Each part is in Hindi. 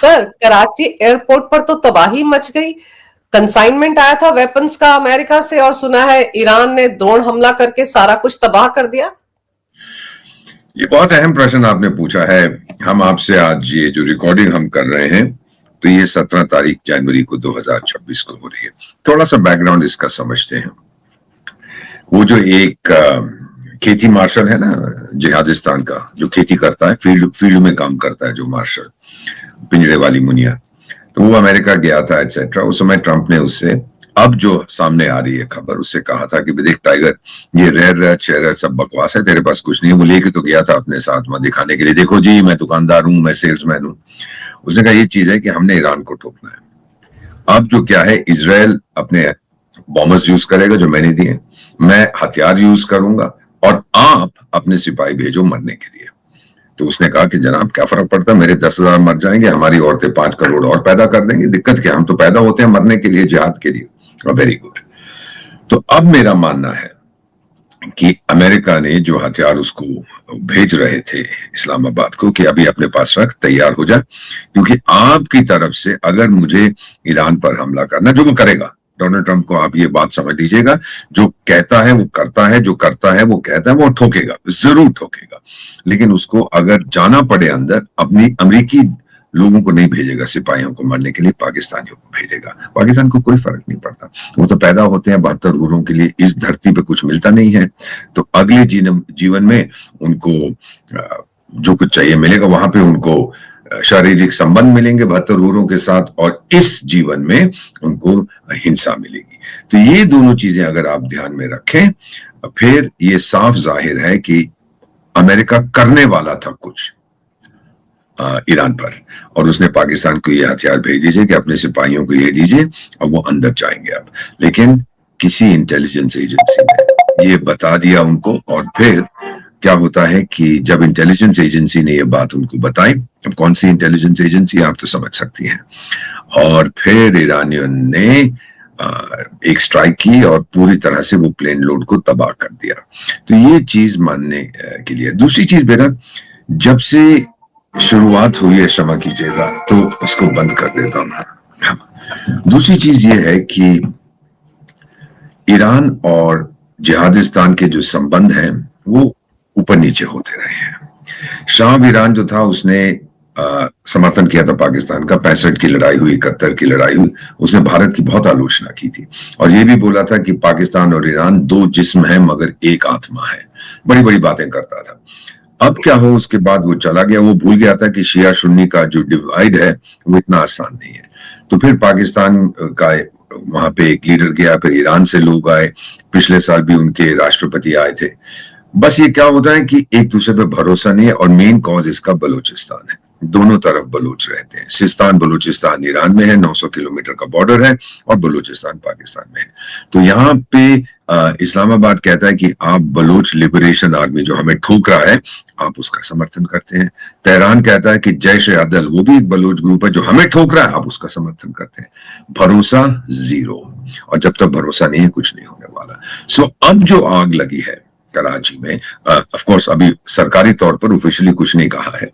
सर, कराची एयरपोर्ट पर तो तबाही मच गई। कंसाइनमेंट आया था वेपन्स का अमेरिका से और सुना है ईरान ने ड्रोन हमला करके सारा कुछ तबाह कर दिया। ये बहुत अहम प्रश्न आपने पूछा है। हम आपसे आज ये जो रिकॉर्डिंग हम कर रहे हैं तो ये 17 तारीख जनवरी को 2026 को हो रही है। थोड़ा सा बैकग्राउंड इसका समझते हैं। वो जो एक खेती मार्शल है ना जिहादिस्तान का, जो खेती करता है, फील्ड में काम करता है, जो मार्शल पिंजरे वाली मुनिया, तो वो अमेरिका गया था एटसेट्रा। उस समय ट्रंप ने उससे, अब जो सामने आ रही है खबर, उससे कहा था कि देख टाइगर, ये रेयर शेयर सब बकवास है, तेरे पास कुछ नहीं है। वो लेके तो गया था अपने साथ में दिखाने के लिए, देखो जी मैं दुकानदार हूं, मैं सेल्समैन हूं। उसने कहा ये चीज है कि हमने ईरान को ठोकना है। अब जो क्या है, इजराइल अपने बॉम्बर्स यूज करेगा जो मैंने दिए, मैं हथियार यूज करूंगा और आप अपने सिपाही भेजो मरने के लिए। तो उसने कहा कि जनाब क्या फर्क पड़ता है, मेरे 10,000 मर जाएंगे, हमारी औरतें 5 करोड़ और पैदा कर देंगे, दिक्कत क्या, हम तो पैदा होते हैं मरने के लिए, जिहाद के लिए। Very good. तो अब मेरा मानना है कि अमेरिका ने जो हथियार उसको भेज रहे थे इस्लामाबाद को, कि अभी अपने पास रख, तैयार हो जा, क्योंकि आपकी तरफ से अगर मुझे ईरान पर हमला करना, जो वो करेगा, डोनाल्ड ट्रंप को आप ये बात समझ लीजिएगा, जो कहता है वो करता है, जो करता है वो कहता है, वो ठोकेगा, जरूर ठोकेगा। लेकिन उसको अगर जाना पड़े अंदर, अपनी अमेरिकी लोगों को नहीं भेजेगा सिपाहियों को मरने के लिए, पाकिस्तानियों को भेजेगा। पाकिस्तान को कोई फर्क नहीं पड़ता, वो तो पैदा होते हैं 72 हूरों के लिए, इस धरती पे कुछ मिलता नहीं है, तो अगले जीवन में उनको जो कुछ चाहिए मिलेगा। वहां पे उनको शारीरिक संबंध मिलेंगे 72 हूरों के साथ, और इस जीवन में उनको हिंसा मिलेगी। तो ये दोनों चीजें अगर आप ध्यान में रखें, फिर ये साफ जाहिर है कि अमेरिका करने वाला था कुछ ईरान पर, और उसने पाकिस्तान को ये हथियार भेज दीजिए कि अपने सिपाहियों को ये दीजिए और वो अंदर जाएंगे अब। लेकिन किसी इंटेलिजेंस एजेंसी ने ये बता दिया उनको, और फिर क्या होता है कि जब इंटेलिजेंस एजेंसी ने ये बात उनको बताई, अब कौन सी इंटेलिजेंस एजेंसी आप तो समझ सकती हैं, और फिर ईरानियों ने एक स्ट्राइक की और पूरी तरह से वो प्लेन लोड को तबाह कर दिया। तो ये चीज मानने के लिए। दूसरी चीज बेटा, जब से शुरुआत हुई है, क्षमा कीजिएगा, तो उसको बंद कर देता हूं। दूसरी चीज ये है कि ईरान और जिहादिस्तान के जो संबंध हैं वो ऊपर नीचे होते रहे हैं। शाह ईरान जो था उसने समर्थन किया था पाकिस्तान का, 65 की लड़ाई हुई, 71 की लड़ाई हुई, उसने भारत की बहुत आलोचना की थी, और ये भी बोला था कि पाकिस्तान और ईरान दो जिस्म है मगर एक आत्मा है। बड़ी बड़ी बातें करता था। अब क्या हो, उसके बाद वो चला गया, वो भूल गया था कि शिया सुन्नी का जो डिवाइड है वो इतना आसान नहीं है। तो फिर पाकिस्तान का वहां पे एक लीडर गया, फिर ईरान से लोग आए, पिछले साल भी उनके राष्ट्रपति आए थे। बस ये क्या होता है कि एक दूसरे पे भरोसा नहीं है, और मेन कॉज इसका बलूचिस्तान है। दोनों तरफ बलूच रहते हैं। सिस्तान बलूचिस्तान ईरान में है, 900 किलोमीटर का बॉर्डर है, और बलूचिस्तान पाकिस्तान में है। तो यहाँ पे इस्लामाबाद कहता है कि आप बलूच लिबरेशन आर्मी जो हमें ठोक रहा है, आप उसका समर्थन करते हैं। तेहरान कहता है कि जैश ए अदल, वो भी एक बलूच ग्रुप है जो हमें ठोक रहा है, आप उसका समर्थन करते हैं। भरोसा जीरो, और जब तक भरोसा नहीं है कुछ नहीं होने वाला। सो अब जो आग लगी है कराची में, ऑफ कोर्स अभी सरकारी तौर पर ऑफिशियली कुछ नहीं कहा है,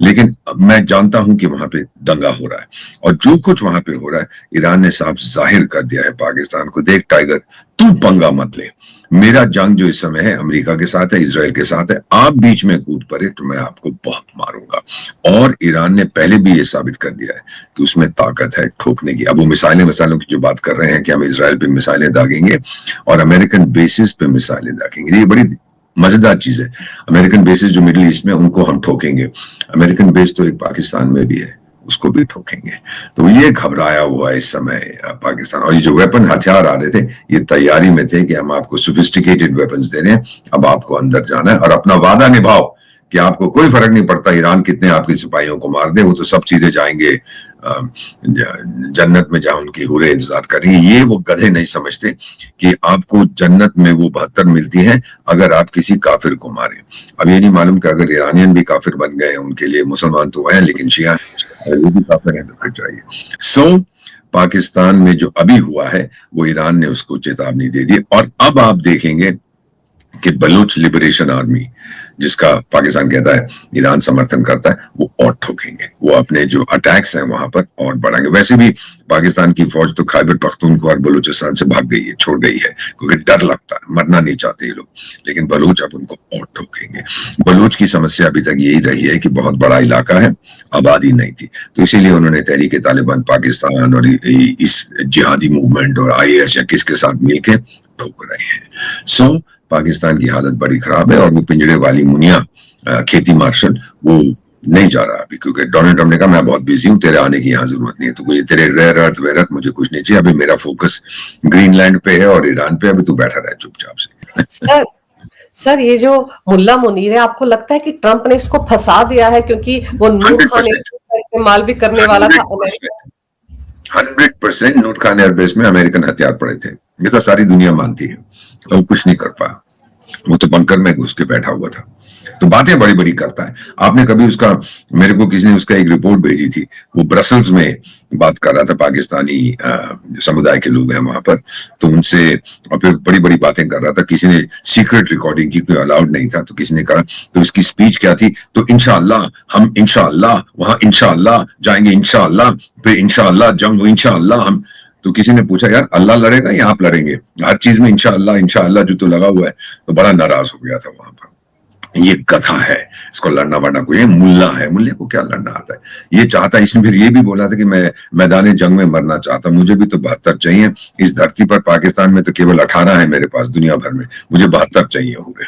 लेकिन मैं जानता हूं कि वहां पे दंगा हो रहा है, और जो कुछ वहां पे हो रहा है, ईरान ने साफ जाहिर कर दिया है पाकिस्तान को, देख टाइगर तू पंगा मत ले, मेरा जंग जो इस समय है अमेरिका के साथ है, इजराइल के साथ है, आप बीच में कूद पड़े तो मैं आपको बहुत मारूंगा। और ईरान ने पहले भी ये साबित कर दिया है कि उसमें ताकत है ठोकने की। अब वो मिसाइलों की जो बात कर रहे हैं कि हम इजराइल पे मिसाइलें दागेंगे और अमेरिकन बेसिस पे मिसाइलें दागेंगे, ये बड़ी मजेदार चीज है। अमेरिकन बेसिस जो मिडिल ईस्ट में, उनको हम ठोकेंगे। अमेरिकन बेस तो एक पाकिस्तान में भी है, उसको भी ठोकेंगे। तो ये घबराया हुआ है इस समय पाकिस्तान। और ये जो वेपन हथियार आ रहे थे, ये तैयारी में थे कि हम आपको सोफिस्टिकेटेड वेपन्स दे रहे हैं, अब आपको अंदर जाना है और अपना वादा निभाओ कि आपको कोई फर्क नहीं पड़ता ईरान कितने आपके सिपाहियों को मार दे, वो तो सब सीधे जाएंगे जन्नत में, जहां उनकी हुरे इंतजार करेंगे। ये वो गधे नहीं समझते कि आपको जन्नत में वो 72 मिलती हैं अगर आप किसी काफिर को मारे। अब ये नहीं मालूम कि अगर ईरानियन भी काफिर बन गए, उनके लिए मुसलमान तो हैं लेकिन शिया वो भी काफिर हैं, तो फिर चाहिए। सो पाकिस्तान में जो अभी हुआ है वो ईरान ने उसको चेतावनी दे दी, और अब आप देखेंगे कि बलूच लिबरेशन आर्मी, जिसका पाकिस्तान कहता है ईरान समर्थन करता है, वो और ठोकेंगे, वो अपने जो अटैक्स हैं वहां पर और बढ़ाएंगे। वैसे भी पाकिस्तान की फौज तो खैबर पख्तूनख्वा और बलूचिस्तान से भाग गई है, छोड़ गई है, क्योंकि डर लगता है, मरना नहीं चाहते ये लोग। लेकिन बलूच अब उनको और ठोकेंगे। बलूच की समस्या अभी तक यही रही है कि बहुत बड़ा इलाका है, आबादी नहीं थी, तो इसीलिए उन्होंने तहरीक तालिबान पाकिस्तान और इस जिहादी मूवमेंट और IS या किसके साथ मिलकर ठोक रहे हैं। सो पाकिस्तान की हालत बड़ी खराब है, और वो पिंजड़े वाली मुनिया खेती मार्शल वो नहीं जा रहा अभी, क्योंकि डोनाल्ड ट्रम्प ने कहा मैं बहुत बिजी हूँ, तेरे आने की यहाँ जरूरत नहीं है, तो मुझे तेरे रेयर अर्थ वेरथ मुझे कुछ नहीं चाहिए, अभी मेरा फोकस ग्रीनलैंड पे है और ईरान पे, अभी तू बैठा रहे चुपचाप से। सर ये जो मुल्ला मुनीर है, आपको लगता है कि ट्रंप ने इसको फंसा दिया है, क्योंकि वो नूर खान का इस्तेमाल भी करने वाला था? 100% नूर खान एयरबेस में अमेरिकन हथियार पड़े थे, ये तो सारी दुनिया मानती है, वो कुछ नहीं कर पाया, वो तो बंकर में घुस के बैठा हुआ था। तो बातें बड़ी बड़ी करता है। आपने कभी उसका, मेरे को किसी ने उसका एक रिपोर्ट भेजी थी, वो ब्रसल्स में बात कर रहा था, पाकिस्तानी समुदाय के लोग हैं वहां पर, तो उनसे, और फिर बड़ी बड़ी बातें कर रहा था। किसी ने सीक्रेट रिकॉर्डिंग की, कोई अलाउड नहीं था, तो किसी ने कहा, तो उसकी स्पीच क्या थी, तो इंशाअल्लाह हम इंशाअल्लाह वहां इंशाअल्लाह जाएंगे, इंशाअल्लाह फिर इंशाअल्लाह जंग, इंशाअल्लाह हम। तो किसी ने पूछा यार अल्लाह लड़ेगा या आप लड़ेंगे? हर चीज में इंशाअल्लाह इंशाअल्लाह जो तो लगा हुआ है, तो बड़ा नाराज हो गया था वहां पर। ये कथा है, इसको लड़ना वड़ना कोई है, मुल्ला है, मुल्ले को क्या लड़ना आता है? ये चाहता, इसने फिर ये भी बोला था कि मैं मैदान जंग में मरना चाहता, मुझे भी तो 72 चाहिए इस धरती पर, पाकिस्तान में तो केवल 18 है मेरे पास, दुनिया भर में मुझे 72 चाहिए हुए।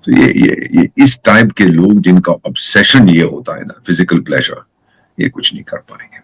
तो ये इस टाइप के लोग जिनका ऑब्सेशन ये होता है ना, फिजिकल प्लेजर, ये कुछ नहीं कर पाएंगे।